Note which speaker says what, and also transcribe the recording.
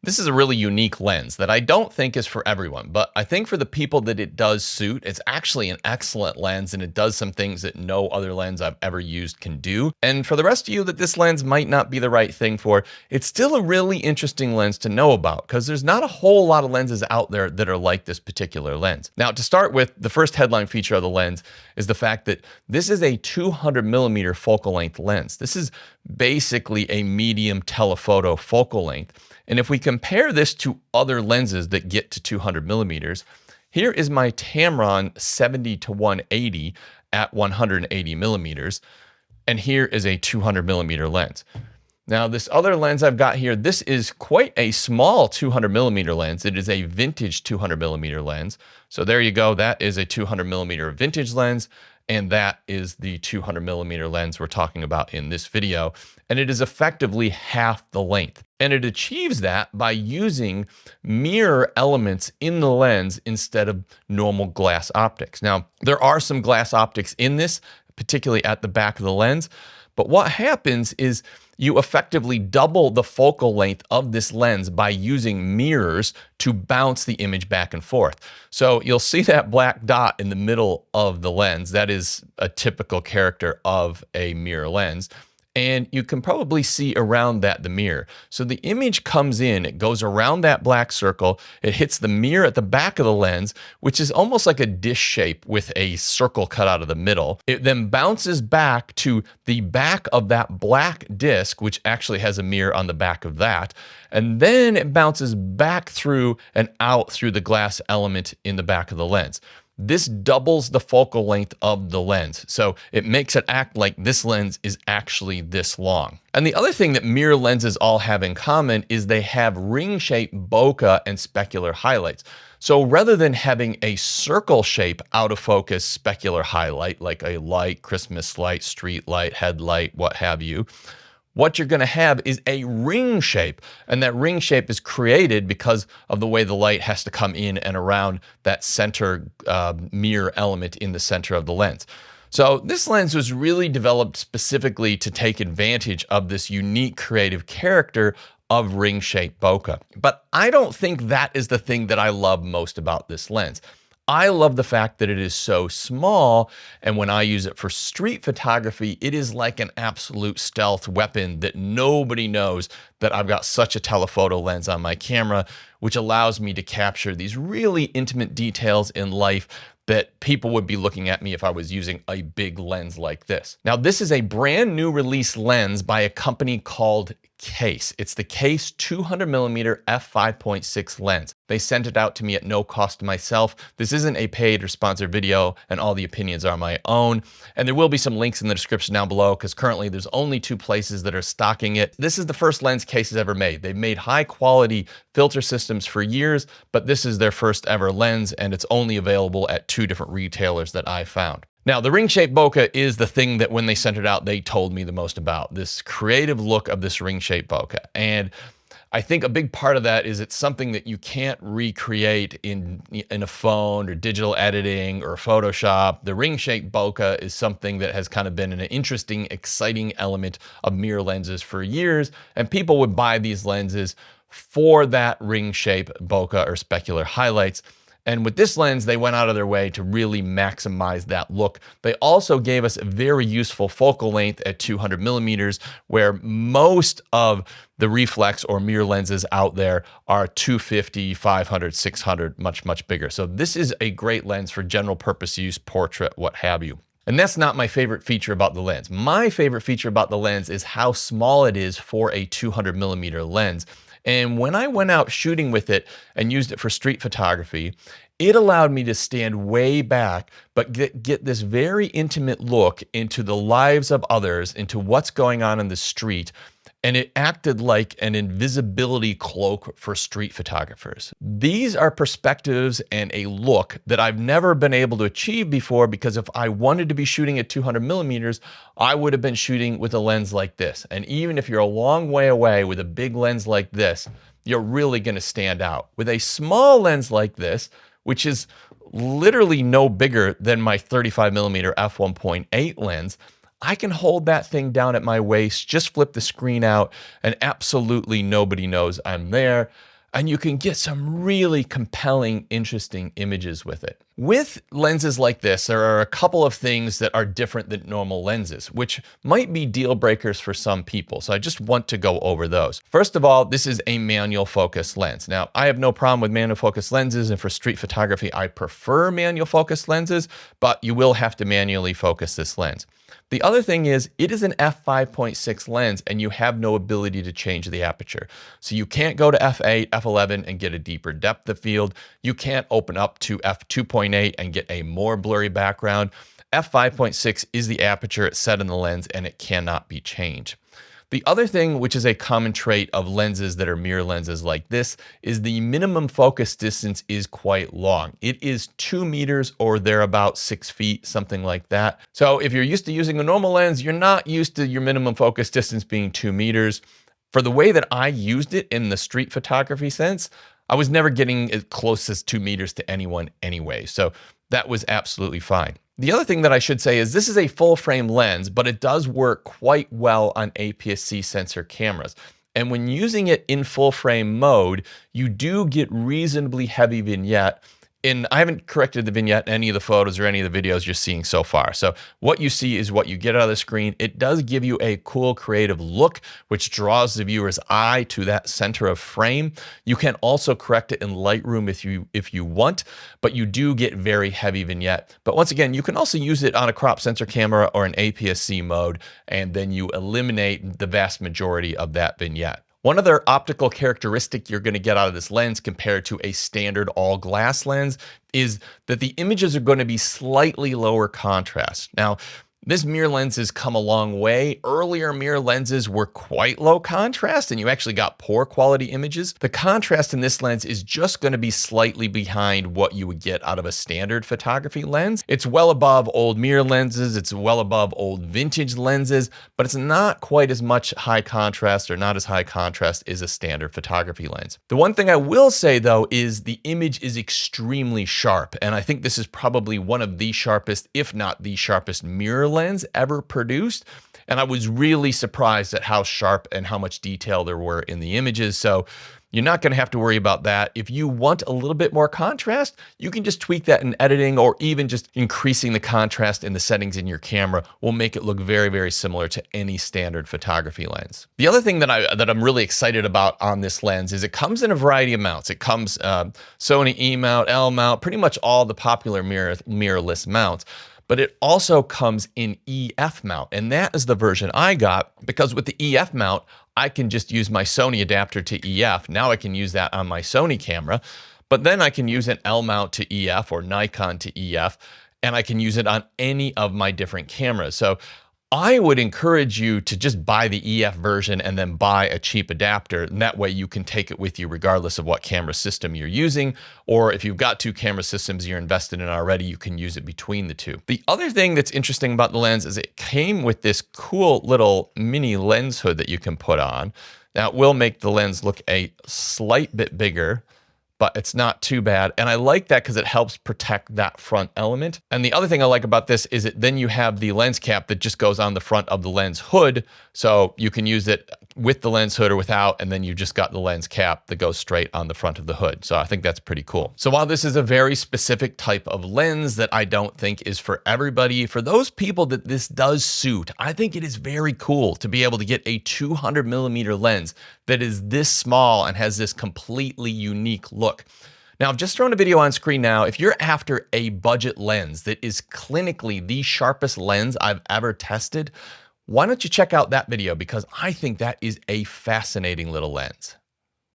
Speaker 1: This is a really unique lens that I don't think is for everyone, but I think for the people that it does suit, it's actually an excellent lens and it does some things that no other lens I've ever used can do. And for the rest of you that this lens might not be the right thing for, it's still a really interesting lens to know about because there's not a whole lot of lenses out there that are like this particular lens. Now, to start with, the first headline feature of the lens is the fact that this is a 200mm focal length lens. This is basically a medium telephoto focal length. And if we compare this to other lenses that get to 200mm, here is my Tamron 70-180 at 180mm, and here is a 200mm lens. Now, this other lens I've got here, this is quite a small 200mm lens. It is a vintage 200mm lens. So there you go. That is a 200mm vintage lens. And that is the 200mm lens we're talking about in this video. And it is effectively half the length. And it achieves that by using mirror elements in the lens instead of normal glass optics. Now, there are some glass optics in this, particularly at the back of the lens. But what happens is you effectively double the focal length of this lens by using mirrors to bounce the image back and forth. So you'll see that black dot in the middle of the lens. That is a typical character of a mirror lens. And you can probably see around that the mirror. So the image comes in, it goes around that black circle, it hits the mirror at the back of the lens, which is almost like a dish shape with a circle cut out of the middle. It then bounces back to the back of that black disc, which actually has a mirror on the back of that. And then it bounces back through and out through the glass element in the back of the lens. This doubles the focal length of the lens, so it makes it act like this lens is actually this long. And the other thing that mirror lenses all have in common is they have ring-shaped bokeh and specular highlights. So rather than having a circle shape out of focus specular highlight, like a light, Christmas light, street light, headlight, what have you, what you're going to have is a ring shape. And that ring shape is created because of the way the light has to come in and around that center mirror element in the center of the lens. So this lens was really developed specifically to take advantage of this unique creative character of ring-shaped bokeh. But I don't think that is the thing that I love most about this lens. I love the fact that it is so small, and when I use it for street photography, it is like an absolute stealth weapon that nobody knows that I've got such a telephoto lens on my camera, which allows me to capture these really intimate details in life that people would be looking at me if I was using a big lens like this. Now, this is a brand new release lens by a company called Kase. It's the Kase 200mm f5.6 lens. They sent it out to me at no cost to myself. This isn't a paid or sponsored video, and all the opinions are my own. And there will be some links in the description down below because currently there's only 2 places that are stocking it. This is the first lens Kase has ever made. They've made high quality filter systems for years, but this is their first ever lens, and it's only available at 2 different retailers that I found. Now, the ring-shaped bokeh is the thing that when they sent it out, they told me the most about, this creative look of this ring-shaped bokeh. And I think a big part of that is it's something that you can't recreate in a phone or digital editing or Photoshop. The ring-shaped bokeh is something that has kind of been an interesting, exciting element of mirror lenses for years, and people would buy these lenses for that ring-shaped bokeh or specular highlights. And with this lens, they went out of their way to really maximize that look. They also gave us a very useful focal length at 200mm, where most of the reflex or mirror lenses out there are 250, 500, 600, much bigger. So this is a great lens for general purpose use, portrait, what have you. And that's not my favorite feature about the lens. My favorite feature about the lens is how small it is for a 200mm lens. And when I went out shooting with it and used it for street photography, it allowed me to stand way back, but get this very intimate look into the lives of others, into what's going on in the street. And it acted like an invisibility cloak for street photographers. These are perspectives and a look that I've never been able to achieve before, because if I wanted to be shooting at 200mm, I would have been shooting with a lens like this. And even if you're a long way away with a big lens like this, you're really gonna stand out. With a small lens like this, which is literally no bigger than my 35mm f1.8 lens, I can hold that thing down at my waist, just flip the screen out, and absolutely nobody knows I'm there. and you can get some really compelling, interesting images with it. With lenses like this, there are a couple of things that are different than normal lenses, which might be deal breakers for some people. So I just want to go over those. First of all, this is a manual focus lens. Now, I have no problem with manual focus lenses, and for street photography, I prefer manual focus lenses, but you will have to manually focus this lens. The other thing is it is an f5.6 lens and you have no ability to change the aperture. So you can't go to f8, f11 and get a deeper depth of field. You can't open up to f2.8 and get a more blurry background. f5.6 is the aperture set in the lens and it cannot be changed. The other thing, which is a common trait of lenses that are mirror lenses like this, is the minimum focus distance is quite long. It is 2 meters or they're about 6 feet, something like that. So if you're used to using a normal lens, you're not used to your minimum focus distance being 2 meters. For the way that I used it in the street photography sense, I was never getting as close as 2 meters to anyone anyway. So that was absolutely fine. The other thing that I should say is this is a full frame lens, but it does work quite well on APS-C sensor cameras. And when using it in full frame mode, you do get reasonably heavy vignette. And I haven't corrected the vignette in any of the photos or any of the videos you're seeing so far. So what you see is what you get out of the screen. It does give you a cool creative look, which draws the viewer's eye to that center of frame. You can also correct it in Lightroom if you want, but you do get very heavy vignette. But once again, you can also use it on a crop sensor camera or an APS-C mode, and then you eliminate the vast majority of that vignette. One other optical characteristic you're going to get out of this lens compared to a standard all glass lens is that the images are going to be slightly lower contrast. Now, this mirror lens has come a long way. Earlier mirror lenses were quite low contrast and you actually got poor quality images. The contrast in this lens is just going to be slightly behind what you would get out of a standard photography lens. It's well above old mirror lenses. It's well above old vintage lenses, but it's not quite as much high contrast or not as high contrast as a standard photography lens. The one thing I will say though is the image is extremely sharp. And I think this is probably one of the sharpest, if not the sharpest mirror lens ever produced. And I was really surprised at how sharp and how much detail there were in the images. So you're not going to have to worry about that. If you want a little bit more contrast, you can just tweak that in editing, or even just increasing the contrast in the settings in your camera will make it look very, very similar to any standard photography lens. The other thing that I'm really excited about on this lens is it comes in a variety of mounts. It comes Sony E mount, L mount, pretty much all the popular mirrorless mounts. But it also comes in EF mount, and that is the version I got because with the EF mount, I can just use my Sony adapter to EF. Now I can use that on my Sony camera, but then I can use an L mount to EF or Nikon to EF, and I can use it on any of my different cameras. So I would encourage you to just buy the EF version and then buy a cheap adapter. And that way you can take it with you regardless of what camera system you're using. Or if you've got 2 camera systems you're invested in already, you can use it between the 2. The other thing that's interesting about the lens is it came with this cool little mini lens hood that you can put on. Now it will make the lens look a slight bit bigger, but it's not too bad. And I like that because it helps protect that front element. And the other thing I like about this is that then you have the lens cap that just goes on the front of the lens hood. So you can use it with the lens hood or without, and then you just got the lens cap that goes straight on the front of the hood. So I think that's pretty cool. So while this is a very specific type of lens that I don't think is for everybody, for those people that this does suit, I think it is very cool to be able to get a 200mm lens that is this small and has this completely unique look. Now, I've just thrown a video on screen now. If you're after a budget lens that is clinically the sharpest lens I've ever tested, why don't you check out that video, because I think that is a fascinating little lens.